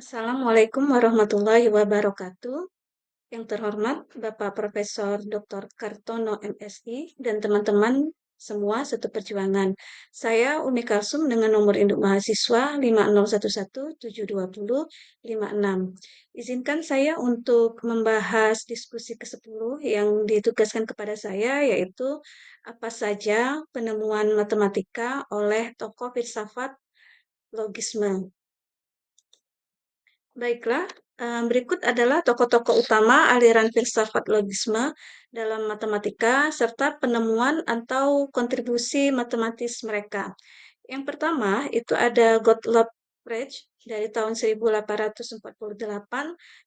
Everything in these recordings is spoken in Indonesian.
Assalamualaikum warahmatullahi wabarakatuh. Yang terhormat Bapak Profesor Dr. Kartono MSI dan teman-teman semua satu perjuangan. Saya Umi Kalsum dengan nomor induk mahasiswa 5011720056. Izinkan saya untuk membahas diskusi ke-10 yang ditugaskan kepada saya, yaitu apa saja penemuan matematika oleh tokoh filsafat logisme. Baiklah, berikut adalah tokoh-tokoh utama aliran filsafat logisme dalam matematika serta penemuan atau kontribusi matematis mereka. Yang pertama itu ada Gottlob Frege dari tahun 1848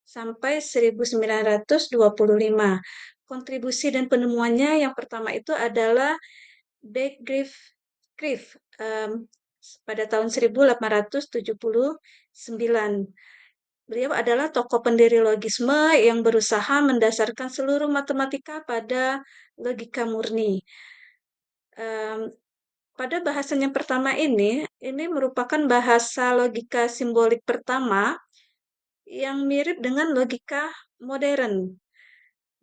sampai 1925. Kontribusi dan penemuannya yang pertama itu adalah Beckwith pada tahun 1879. Beliau adalah tokoh pendiri logisme yang berusaha mendasarkan seluruh matematika pada logika murni. Pada bahasan yang pertama ini merupakan bahasa logika simbolik pertama yang mirip dengan logika modern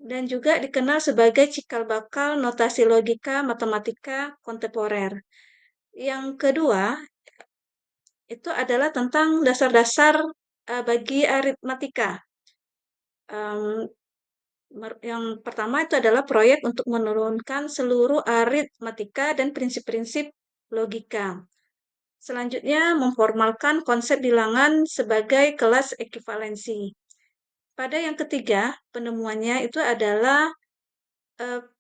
dan juga dikenal sebagai cikal bakal notasi logika matematika kontemporer. Yang kedua, itu adalah tentang dasar-dasar bagi aritmatika. Yang pertama itu adalah proyek untuk menurunkan seluruh aritmatika dan prinsip-prinsip logika. Selanjutnya, memformalkan konsep bilangan sebagai kelas ekivalensi. Pada yang ketiga, penemuannya itu adalah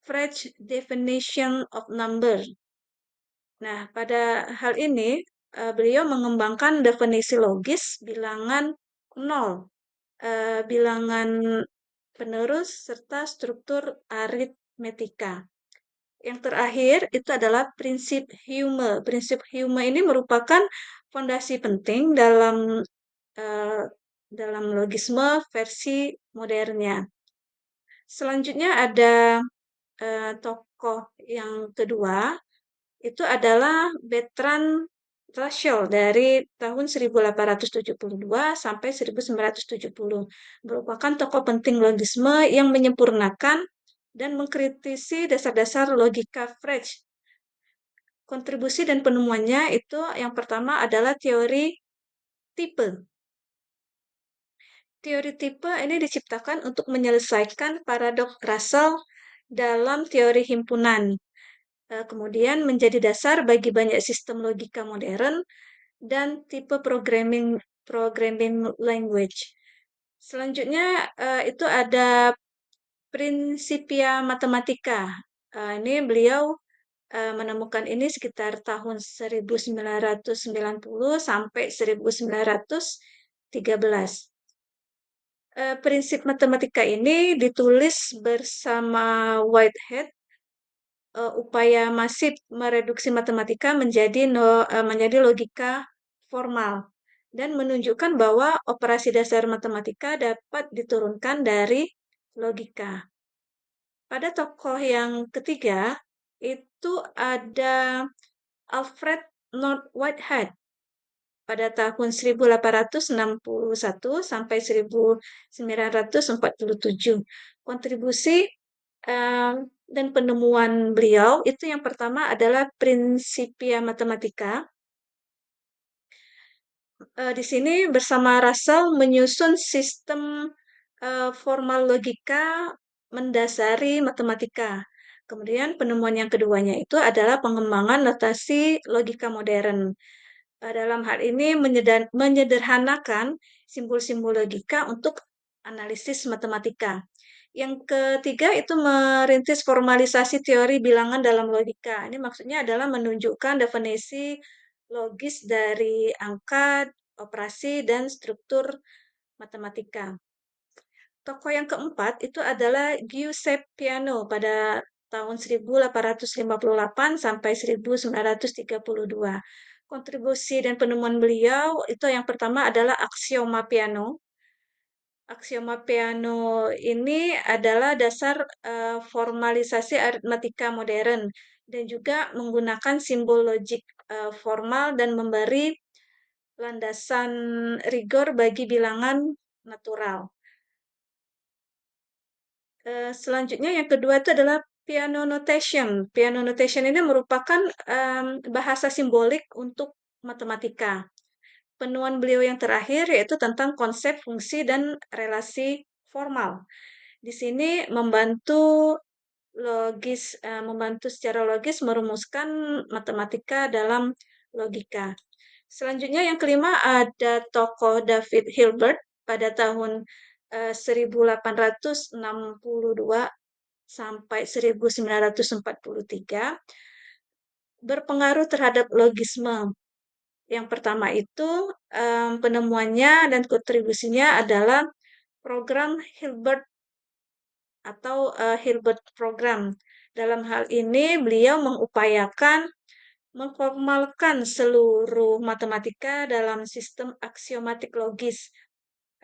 Frege definition of number. Nah, pada hal ini beliau mengembangkan definisi logis bilangan nol, bilangan penerus, serta struktur aritmetika. Yang terakhir itu adalah prinsip Hume. Prinsip Hume ini merupakan fondasi penting uh, dalam logisme versi modernnya. Selanjutnya ada tokoh yang kedua, itu adalah Bertrand Russell dari tahun 1872 sampai 1970. Merupakan tokoh penting logisme yang menyempurnakan dan mengkritisi dasar-dasar logika Frege. Kontribusi dan penemuannya itu yang pertama adalah teori tipe. Teori tipe ini diciptakan untuk menyelesaikan paradoks Russell dalam teori himpunan. Kemudian menjadi dasar bagi banyak sistem logika modern dan tipe programming language. Selanjutnya itu ada Principia Mathematica. Ini beliau menemukan ini sekitar tahun 1990 sampai 1913. Prinsip matematika ini ditulis bersama Whitehead, upaya masif mereduksi matematika menjadi logika formal dan menunjukkan bahwa operasi dasar matematika dapat diturunkan dari logika. Pada tokoh yang ketiga itu ada Alfred North Whitehead pada tahun 1861 sampai 1947. Kontribusi dan penemuan beliau itu yang pertama adalah Principia Mathematica. Di sini bersama Russell menyusun sistem formal logika mendasari matematika. Kemudian penemuan yang keduanya itu adalah pengembangan notasi logika modern. Dalam hal ini menyederhanakan simbol-simbol logika untuk analisis matematika. Yang ketiga itu merintis formalisasi teori bilangan dalam logika. Ini maksudnya adalah menunjukkan definisi logis dari angka, operasi, dan struktur matematika. Tokoh yang keempat itu adalah Giuseppe Peano pada tahun 1858 sampai 1932. Kontribusi dan penemuan beliau itu yang pertama adalah aksioma Peano. Aksioma Peano ini adalah dasar formalisasi aritmatika modern dan juga menggunakan simbol logik formal dan memberi landasan rigor bagi bilangan natural. Selanjutnya yang kedua itu adalah piano notation. Piano notation ini merupakan bahasa simbolik untuk matematika. Penuan beliau yang terakhir yaitu tentang konsep fungsi dan relasi formal. Di sini membantu secara logis merumuskan matematika dalam logika. Selanjutnya yang kelima ada tokoh David Hilbert pada tahun 1862 sampai 1943 berpengaruh terhadap logisme. Yang pertama itu penemuannya dan kontribusinya adalah program Hilbert atau Hilbert Program. Dalam hal ini beliau mengupayakan memformalkan seluruh matematika dalam sistem aksiomatik logis.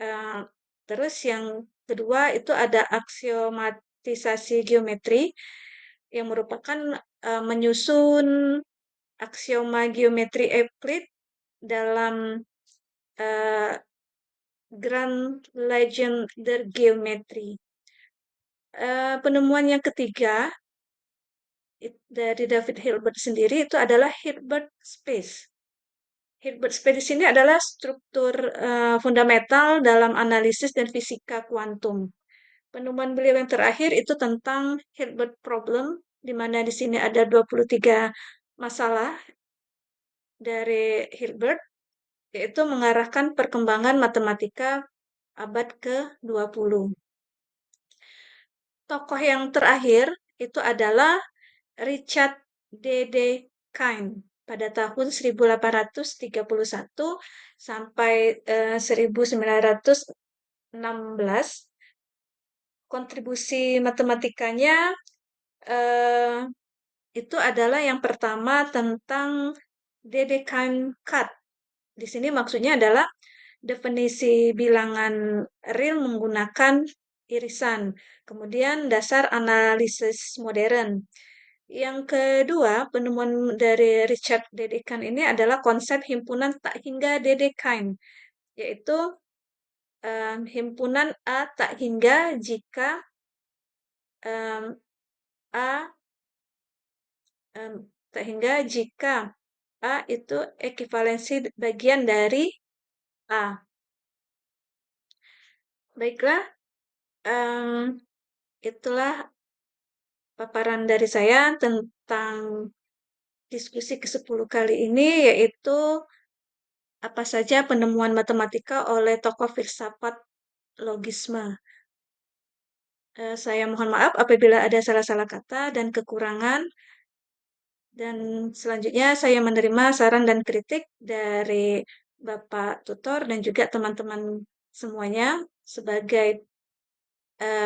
Eh, Terus yang kedua itu ada aksiomatisasi geometri yang merupakan menyusun aksioma geometri Euclid dalam eh, Grand Legend der Geometry. Penemuan yang ketiga dari David Hilbert sendiri itu adalah Hilbert space. Hilbert space di sini adalah struktur fundamental dalam analisis dan fisika kuantum. Penemuan beliau yang terakhir itu tentang Hilbert problem, di mana di sini ada 23 masalah dari Hilbert, yaitu mengarahkan perkembangan matematika abad ke-20. Tokoh yang terakhir itu adalah Richard Dedekind pada tahun 1831 sampai 1916. Kontribusi matematikanya eh, itu adalah yang pertama tentang Dedekind cut. Di sini maksudnya adalah definisi bilangan real menggunakan irisan. Kemudian dasar analisis modern. Yang kedua, penemuan dari Richard Dedekind ini adalah konsep himpunan tak hingga Dedekind, yaitu himpunan A tak hingga jika A em, tak hingga jika A itu ekivalensi bagian dari A. Baiklah, itulah paparan dari saya tentang diskusi ke-10 kali ini, yaitu apa saja penemuan matematika oleh tokoh filsafat logisme. Saya mohon maaf apabila ada salah-salah kata dan kekurangan. Dan selanjutnya saya menerima saran dan kritik dari Bapak Tutor dan juga teman-teman semuanya sebagai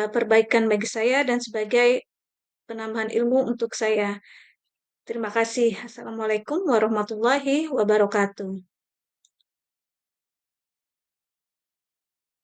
perbaikan bagi saya dan sebagai penambahan ilmu untuk saya. Terima kasih. Assalamualaikum warahmatullahi wabarakatuh.